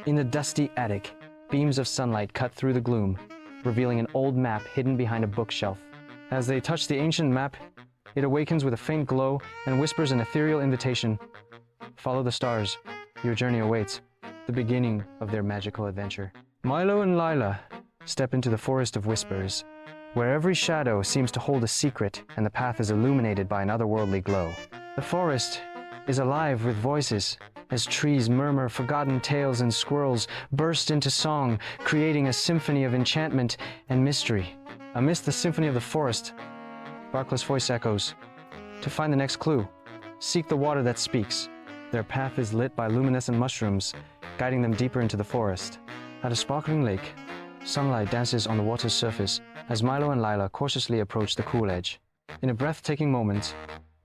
In the dusty attic, beams of sunlight cut through the gloom, revealing an old map hidden behind a bookshelf. As they touch the ancient map, it awakens with a faint glow and whispers an ethereal invitation. Follow the stars. Your journey awaits, the beginning of their magical adventure. Milo and Lila step into the forest of whispers, where every shadow seems to hold a secret and the path is illuminated by an otherworldly glow. The forest is alive with voices, as trees murmur forgotten tales and squirrels burst into song, creating a symphony of enchantment and mystery. Amidst the symphony of the forest, Barkla's voice echoes. To find the next clue, seek the water that speaks. Their path is lit by luminescent mushrooms, guiding them deeper into the forest. At a sparkling lake, sunlight dances on the water's surface as Milo and Lila cautiously approach the cool edge. In a breathtaking moment,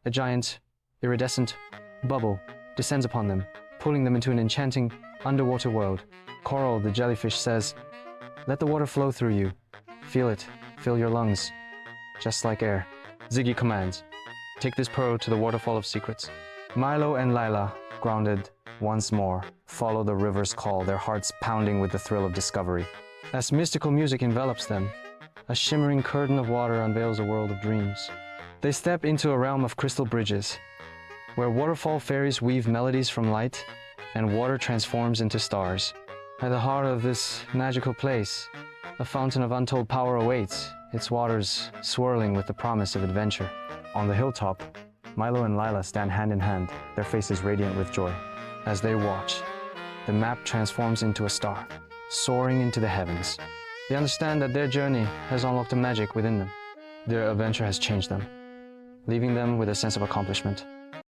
a giant, iridescent bubble descends upon them, pulling them into an enchanting underwater world. Coral, the jellyfish, says, "Let the water flow through you. Feel it, fill your lungs, just like air." Ziggy commands, "Take this pearl to the waterfall of secrets." Milo and Lila, grounded once more, follow the river's call, their hearts pounding with the thrill of discovery. As mystical music envelops them, a shimmering curtain of water unveils a world of dreams. They step into a realm of crystal bridges, where waterfall fairies weave melodies from light and water transforms into stars. At the heart of this magical place, a fountain of untold power awaits, its waters swirling with the promise of adventure. On the hilltop, Milo and Lila stand hand in hand, their faces radiant with joy. As they watch, the map transforms into a star, soaring into the heavens. They understand that their journey has unlocked a magic within them. Their adventure has changed them, leaving them with a sense of accomplishment.